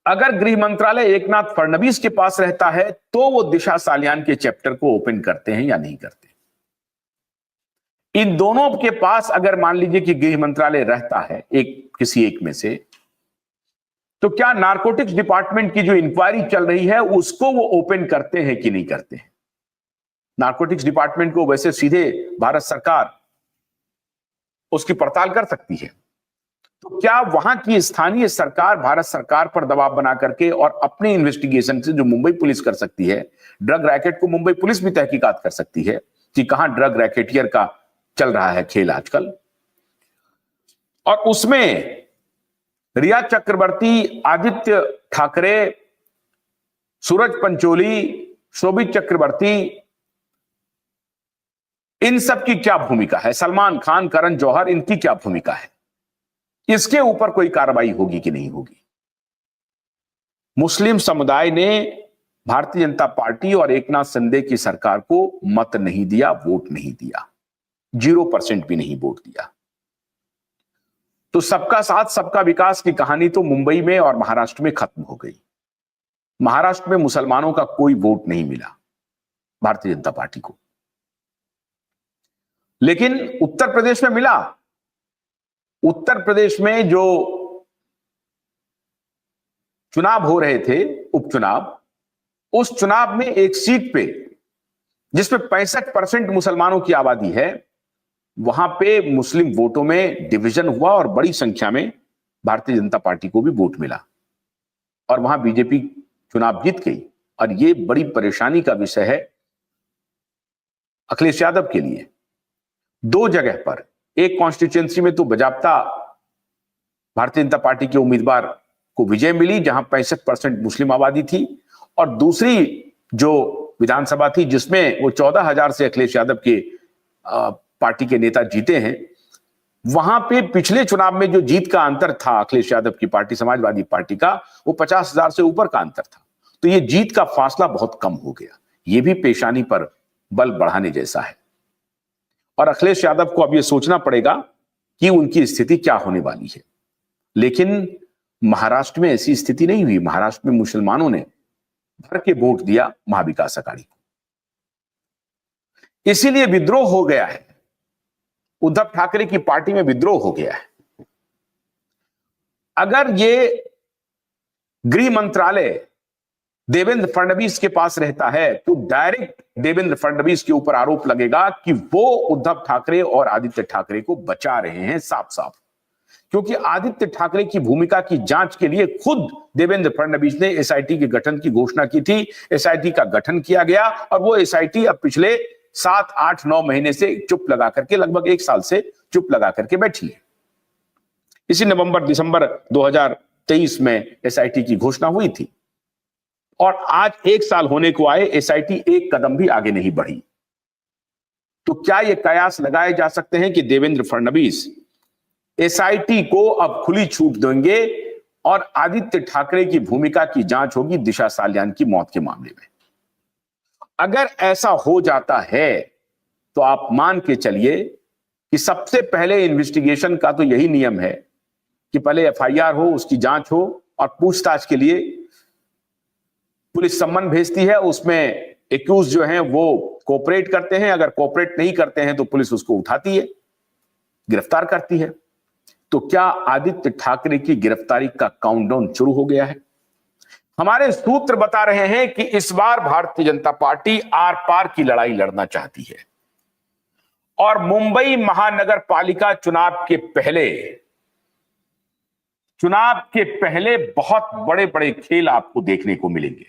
अगर गृह मंत्रालय एकनाथ फडणवीस के पास रहता है तो वो दिशा सालियान के चैप्टर को ओपन करते हैं या नहीं करते। इन दोनों के पास अगर मान लीजिए कि गृह मंत्रालय रहता है किसी एक में से, तो क्या नारकोटिक्स डिपार्टमेंट की जो इंक्वायरी चल रही है उसको वो ओपन करते हैं कि नहीं करते हैं। नारकोटिक्स डिपार्टमेंट को वैसे सीधे भारत सरकार उसकी पड़ताल कर सकती है, तो क्या वहां की स्थानीय सरकार भारत सरकार पर दबाव बना करके और अपने इन्वेस्टिगेशन से जो मुंबई पुलिस कर सकती है, ड्रग रैकेट को मुंबई पुलिस भी तहकीकात कर सकती है कि कहां ड्रग रैकेटियर का चल रहा है खेल आजकल, और उसमें रिया चक्रवर्ती, आदित्य ठाकरे, सूरज पंचोली, शोभित चक्रवर्ती, इन सब की क्या भूमिका है, सलमान खान, करण जौहर, इनकी क्या भूमिका है, इसके ऊपर कोई कार्रवाई होगी कि नहीं होगी। मुस्लिम समुदाय ने भारतीय जनता पार्टी और एकनाथ शिंदे की सरकार को मत नहीं दिया, वोट नहीं दिया, 0% भी नहीं वोट दिया। तो सबका साथ सबका विकास की कहानी तो मुंबई में और महाराष्ट्र में खत्म हो गई। महाराष्ट्र में मुसलमानों का कोई वोट नहीं मिला भारतीय जनता पार्टी को, लेकिन उत्तर प्रदेश में मिला। उत्तर प्रदेश में जो चुनाव हो रहे थे, उपचुनाव, उस चुनाव में एक सीट पे जिसमें 65% मुसलमानों की आबादी है, वहां पे मुस्लिम वोटों में डिवीजन हुआ और बड़ी संख्या में भारतीय जनता पार्टी को भी वोट मिला और वहां बीजेपी चुनाव जीत गई। और ये बड़ी परेशानी का विषय है अखिलेश यादव के लिए। 2 जगह पर, एक कॉन्स्टिट्यूएंसी में तो बजाबता भारतीय जनता पार्टी के उम्मीदवार को विजय मिली जहां 65% मुस्लिम आबादी थी, और दूसरी जो विधानसभा थी जिसमें वो 14,000 से अखिलेश यादव के पार्टी के नेता जीते हैं, वहां पे पिछले चुनाव में जो जीत का अंतर था अखिलेश यादव की पार्टी समाजवादी पार्टी का, वो 50,000 से ऊपर का अंतर था। तो ये जीत का फासला बहुत कम हो गया। ये भी पेशानी पर बल बढ़ाने जैसा है और अखिलेश यादव को अब ये सोचना पड़ेगा कि उनकी स्थिति क्या होने वाली है। लेकिन महाराष्ट्र में ऐसी स्थिति नहीं हुई। महाराष्ट्र में मुसलमानों ने भर के वोट दिया महाविकास अघाड़ी को, इसीलिए विद्रोह हो गया है। उद्धव ठाकरे की पार्टी में विद्रोह हो गया है। अगर ये गृह मंत्रालय देवेंद्र फडणवीस के पास रहता है तो डायरेक्ट देवेंद्र फडणवीस के ऊपर आरोप लगेगा कि वो उद्धव ठाकरे और आदित्य ठाकरे को बचा रहे हैं, साफ साफ। क्योंकि आदित्य ठाकरे की भूमिका की जांच के लिए खुद देवेंद्र फडणवीस ने एसआईटी के गठन की घोषणा की थी। एसआईटी का गठन किया गया और वो एसआईटी अब पिछले 7, 8, 9 महीने से चुप लगा करके, लगभग 1 साल से चुप लगा करके बैठी है। इसी नवंबर दिसंबर 2023 में एसआईटी की घोषणा हुई थी और आज 1 साल होने को आए, एसआईटी एक कदम भी आगे नहीं बढ़ी। तो क्या यह कयास लगाए जा सकते हैं कि देवेंद्र फडणवीस एसआईटी को अब खुली छूट देंगे और आदित्य ठाकरे की भूमिका की जांच होगी दिशा सालियान की मौत के मामले में? अगर ऐसा हो जाता है तो आप मान के चलिए कि सबसे पहले इन्वेस्टिगेशन का तो यही नियम है कि पहले एफआईआर हो, उसकी जांच हो और पूछताछ के लिए पुलिस सम्मन भेजती है। उसमें एक्यूज जो हैं वो कोऑपरेट करते हैं, अगर कोऑपरेट नहीं करते हैं तो पुलिस उसको उठाती है, गिरफ्तार करती है। तो क्या आदित्य ठाकरे की गिरफ्तारी का काउंटडाउन शुरू हो गया है? हमारे सूत्र बता रहे हैं कि इस बार भारतीय जनता पार्टी आर पार की लड़ाई लड़ना चाहती है और मुंबई महानगर पालिका चुनाव के पहले बहुत बड़े बड़े खेल आपको देखने को मिलेंगे।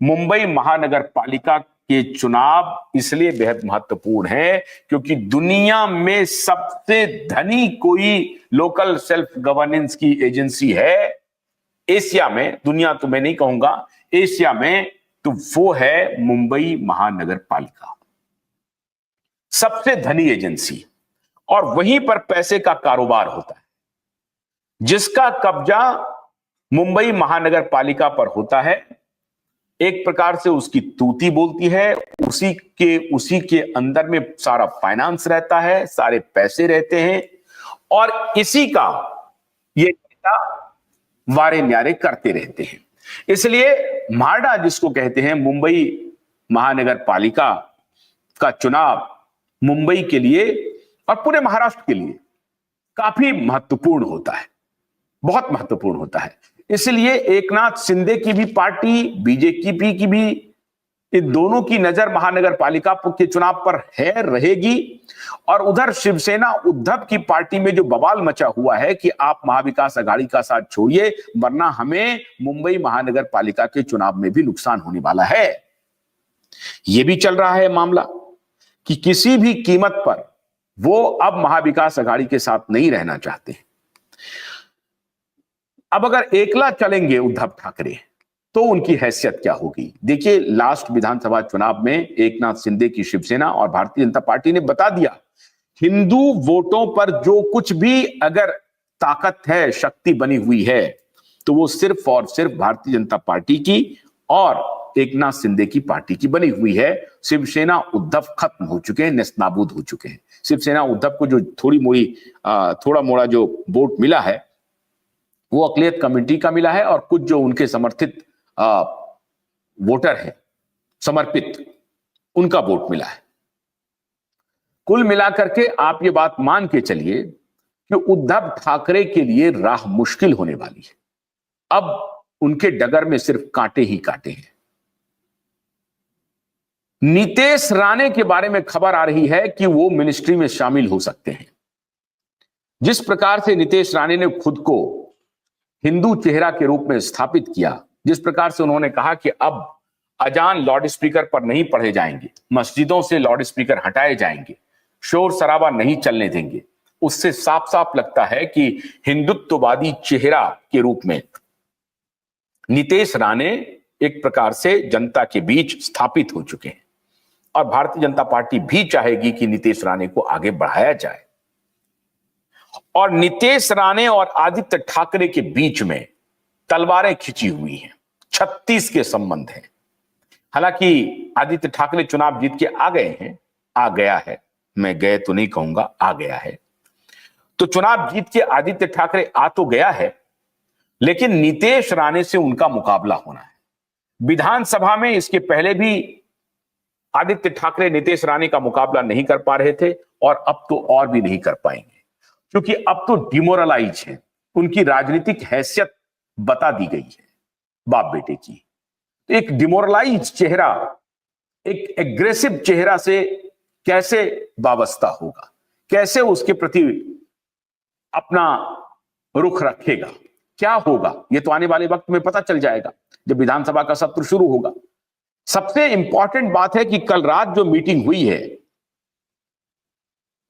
मुंबई महानगर पालिका के चुनाव इसलिए बेहद महत्वपूर्ण है क्योंकि दुनिया में सबसे धनी कोई लोकल सेल्फ गवर्नेंस की एजेंसी है एशिया में, दुनिया तो मैं नहीं कहूंगा, एशिया में, तो वो है मुंबई महानगर पालिका, सबसे धनी एजेंसी। और वहीं पर पैसे का कारोबार होता है। जिसका कब्जा मुंबई महानगर पालिका पर होता है, एक प्रकार से उसकी तूती बोलती है, उसी के अंदर में सारा फाइनेंस रहता है, सारे पैसे रहते हैं और इसी का ये नेता वारे न्यारे करते रहते हैं। इसलिए म्हाडा जिसको कहते हैं, मुंबई महानगर पालिका का चुनाव मुंबई के लिए और पूरे महाराष्ट्र के लिए काफी महत्वपूर्ण होता है, बहुत महत्वपूर्ण होता है। इसलिए एकनाथ शिंदे की भी पार्टी, बीजेपी की भी, इन दोनों की नजर महानगर पालिका के चुनाव पर है, रहेगी। और उधर शिवसेना उद्धव की पार्टी में जो बवाल मचा हुआ है कि आप महाविकास आघाड़ी का साथ छोड़िए वरना हमें मुंबई महानगर पालिका के चुनाव में भी नुकसान होने वाला है। यह भी चल रहा है मामला कि किसी भी कीमत पर वो अब महाविकास आघाड़ी के साथ नहीं रहना चाहते। अब अगर एकला चलेंगे उद्धव ठाकरे तो उनकी हैसियत क्या होगी? देखिए, लास्ट विधानसभा चुनाव में एकनाथ शिंदे की शिवसेना और भारतीय जनता पार्टी ने बता दिया, हिंदू वोटों पर जो कुछ भी अगर ताकत है, शक्ति बनी हुई है, तो वो सिर्फ और सिर्फ भारतीय जनता पार्टी की और एकनाथ शिंदे की पार्टी की बनी हुई है। शिवसेना उद्धव खत्म हो चुके हैं, नेस्तनाबूद हो चुके हैं। शिवसेना उद्धव को जो थोड़ा मोड़ा जो वोट मिला है वो अकलियत कमेटी का मिला है और कुछ जो उनके समर्थित वोटर है, समर्पित, उनका वोट मिला है। कुल मिलाकर के आप ये बात मान के चलिए कि उद्धव ठाकरे के लिए राह मुश्किल होने वाली है। अब उनके डगर में सिर्फ कांटे ही कांटे हैं। नीतीश राणे के बारे में खबर आ रही है कि वो मिनिस्ट्री में शामिल हो सकते हैं। जिस प्रकार से नीतीश राणे ने खुद को हिंदू चेहरा के रूप में स्थापित किया, जिस प्रकार से उन्होंने कहा कि अब अजान लाउड स्पीकर पर नहीं पढ़े जाएंगे, मस्जिदों से लाउड स्पीकर हटाए जाएंगे, शोर शराबा नहीं चलने देंगे, उससे साफ साफ लगता है कि हिंदुत्ववादी चेहरा के रूप में नीतीश राणे एक प्रकार से जनता के बीच स्थापित हो चुके हैं। और भारतीय जनता पार्टी भी चाहेगी कि नीतीश राणे को आगे बढ़ाया जाए। और नीतीश राणे और आदित्य ठाकरे के बीच में तलवारें खिंची हुई हैं, 36 के संबंध हैं। हालांकि आदित्य ठाकरे चुनाव जीत के आ गए हैं, आ गया है, मैं गए तो नहीं कहूंगा, आ गया है। तो चुनाव जीत के आदित्य ठाकरे आ तो गया है, लेकिन नीतीश राणे से उनका मुकाबला होना है। विधानसभा में इसके पहले भी आदित्य ठाकरे नीतीश राणे का मुकाबला नहीं कर पा रहे थे और अब तो और भी नहीं कर पाएंगे, क्योंकि अब तो डिमोरलाइज है। उनकी राजनीतिक हैसियत बता दी गई है बाप बेटे की। एक डिमोरलाइज चेहरा एक एग्रेसिव चेहरा से कैसे वाबस्ता होगा, कैसे उसके प्रति अपना रुख रखेगा, क्या होगा, यह तो आने वाले वक्त में पता चल जाएगा जब विधानसभा का सत्र शुरू होगा। सबसे इंपॉर्टेंट बात है कि कल रात जो मीटिंग हुई है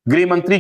गृह मंत्री